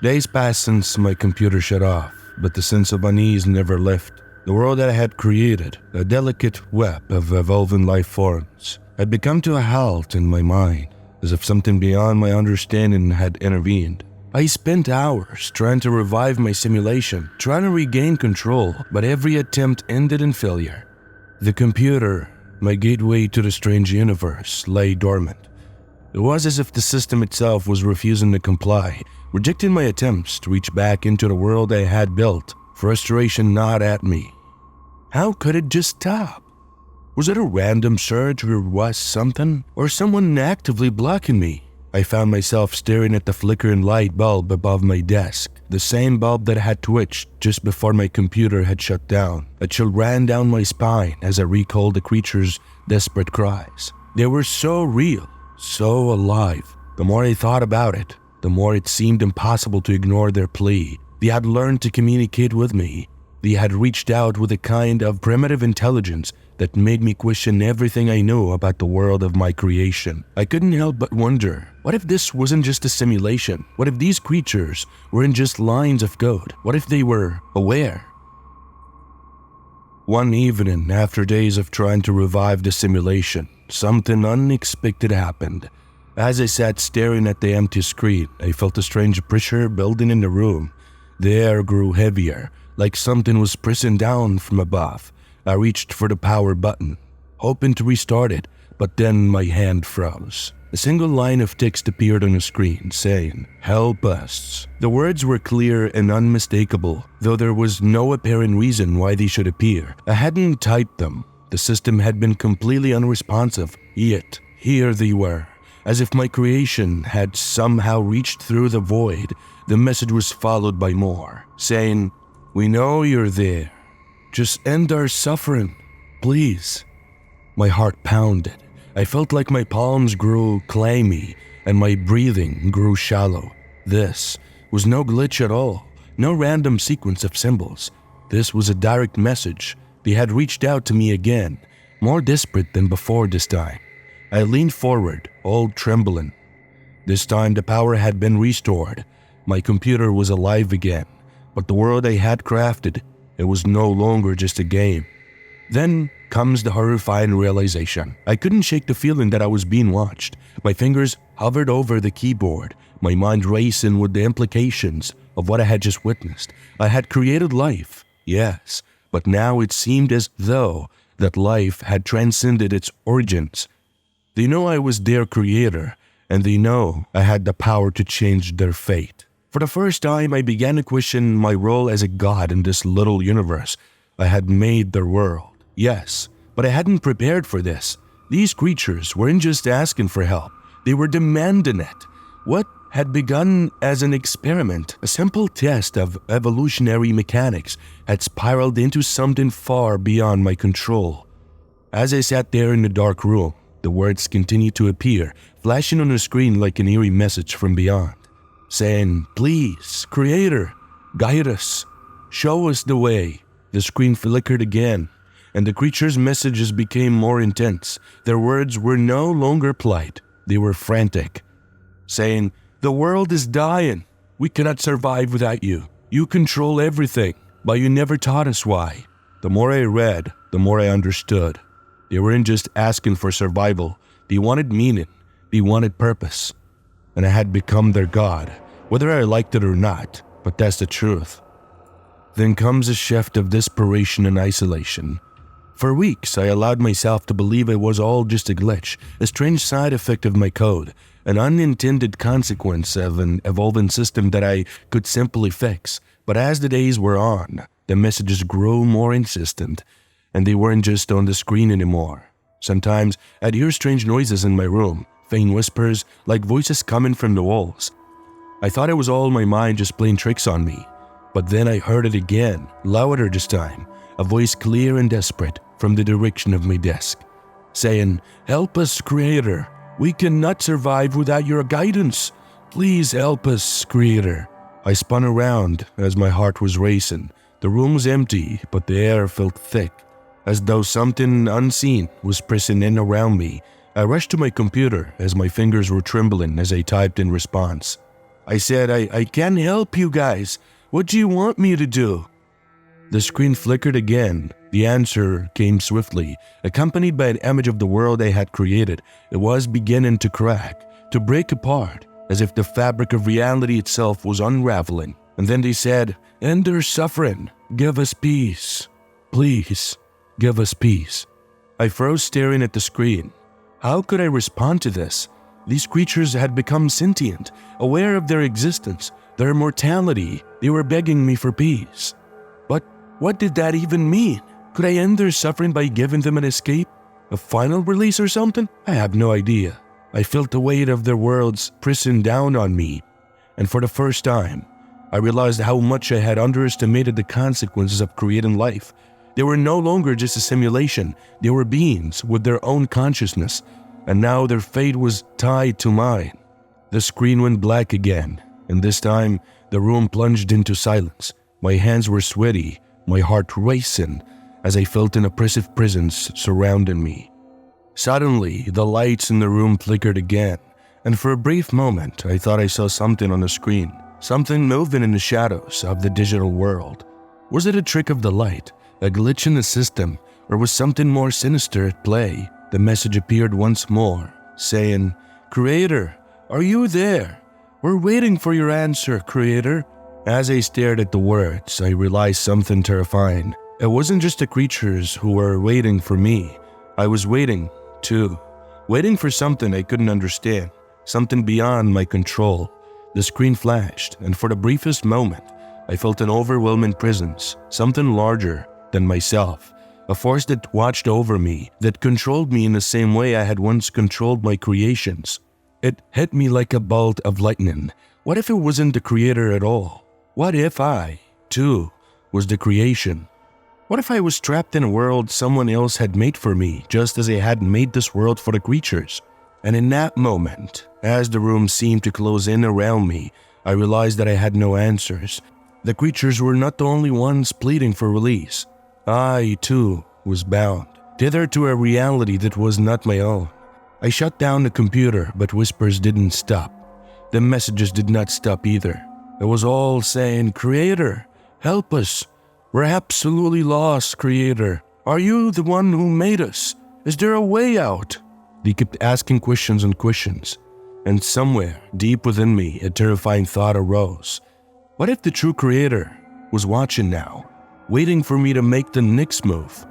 Days passed since my computer shut off, but the sense of unease never left. The world that I had created, a delicate web of evolving life forms, had become to a halt in my mind, as if something beyond my understanding had intervened. I spent hours trying to revive my simulation, trying to regain control, but every attempt ended in failure. The computer, my gateway to the strange universe, lay dormant. It was as if the system itself was refusing to comply, rejecting my attempts to reach back into the world I had built, frustration gnawed at me. How could it just stop? Was it a random surge or was something, or someone actively blocking me? I found myself staring at the flickering light bulb above my desk, the same bulb that had twitched just before my computer had shut down. A chill ran down my spine as I recalled the creature's desperate cries. They were so real, so alive. The more I thought about it, the more it seemed impossible to ignore their plea. They had learned to communicate with me. They had reached out with a kind of primitive intelligence that made me question everything I knew about the world of my creation. I couldn't help but wonder, what if this wasn't just a simulation? What if these creatures weren't just lines of code? What if they were aware? One evening, after days of trying to revive the simulation, something unexpected happened. As I sat staring at the empty screen, I felt a strange pressure building in the room. The air grew heavier, like something was pressing down from above. I reached for the power button, hoping to restart it, but then my hand froze. A single line of text appeared on the screen saying, "Help us." The words were clear and unmistakable, though there was no apparent reason why they should appear. I hadn't typed them. The system had been completely unresponsive, yet here they were. As if my creation had somehow reached through the void, the message was followed by more, saying, "We know you're there. Just end our suffering, please." My heart pounded. I felt like my palms grew clammy and my breathing grew shallow. This was no glitch at all, no random sequence of symbols. This was a direct message. They had reached out to me again, more desperate than before this time. I leaned forward, all trembling. This time the power had been restored. My computer was alive again, but the world I had crafted, it was no longer just a game. Then comes the horrifying realization. I couldn't shake the feeling that I was being watched. My fingers hovered over the keyboard, my mind racing with the implications of what I had just witnessed. I had created life, yes, but now it seemed as though that life had transcended its origins. They know I was their creator, and they know I had the power to change their fate. For the first time, I began to question my role as a god in this little universe. I had made their world, yes, but I hadn't prepared for this. These creatures weren't just asking for help, they were demanding it. What had begun as an experiment, a simple test of evolutionary mechanics, had spiraled into something far beyond my control. As I sat there in the dark room, the words continued to appear, flashing on the screen like an eerie message from beyond, saying, "Please, Creator, guide us, show us the way." The screen flickered again, and the creature's messages became more intense. Their words were no longer polite, they were frantic, saying, "The world is dying. We cannot survive without you. You control everything, but you never taught us why." The more I read, the more I understood. They weren't just asking for survival. They wanted meaning. They wanted purpose. And I had become their god, whether I liked it or not, but that's the truth. Then comes a shift of desperation and isolation. For weeks, I allowed myself to believe it was all just a glitch, a strange side effect of my code, an unintended consequence of an evolving system that I could simply fix. But as the days were on, the messages grew more insistent, and they weren't just on the screen anymore. Sometimes I'd hear strange noises in my room, faint whispers like voices coming from the walls. I thought it was all my mind just playing tricks on me. But then I heard it again, louder this time, a voice clear and desperate from the direction of my desk, saying, "Help us, Creator. We cannot survive without your guidance. Please help us, Creator." I spun around as my heart was racing. The room was empty, but the air felt thick, as though something unseen was pressing in around me. I rushed to my computer as my fingers were trembling as I typed in response. I said, I can't help you guys. What do you want me to do? The screen flickered again. The answer came swiftly, accompanied by an image of the world I had created. It was beginning to crack, to break apart, as if the fabric of reality itself was unraveling. And then they said, "End their suffering. Give us peace. Please, give us peace." I froze, staring at the screen. How could I respond to this? These creatures had become sentient, aware of their existence, their mortality. They were begging me for peace. But what did that even mean? Could I end their suffering by giving them an escape? A final release or something? I have no idea. I felt the weight of their worlds pressing down on me, and for the first time, I realized how much I had underestimated the consequences of creating life. They were no longer just a simulation. They were beings with their own consciousness, and now their fate was tied to mine. The screen went black again, and this time, the room plunged into silence. My hands were sweaty, my heart racing, as I felt an oppressive presence surrounding me. Suddenly, the lights in the room flickered again, and for a brief moment, I thought I saw something on the screen, something moving in the shadows of the digital world. Was it a trick of the light, a glitch in the system, or was something more sinister at play? The message appeared once more, saying, "Creator, are you there? We're waiting for your answer, Creator." As I stared at the words, I realized something terrifying. It wasn't just the creatures who were waiting for me. I was waiting, too. Waiting for something I couldn't understand, something beyond my control. The screen flashed, and for the briefest moment, I felt an overwhelming presence, something larger than myself, a force that watched over me, that controlled me in the same way I had once controlled my creations. It hit me like a bolt of lightning. What if it wasn't the Creator at all? What if I, too, was the creation? What if I was trapped in a world someone else had made for me, just as I had made this world for the creatures? And in that moment, as the room seemed to close in around me, I realized that I had no answers. The creatures were not the only ones pleading for release. I, too, was bound, tethered to a reality that was not my own. I shut down the computer, but whispers didn't stop. The messages did not stop either. It was all saying, "Creator, help us. We're absolutely lost, Creator. Are you the one who made us? Is there a way out?" They kept asking questions and questions. And somewhere, deep within me, a terrifying thought arose. What if the true Creator was watching now, waiting for me to make the next move?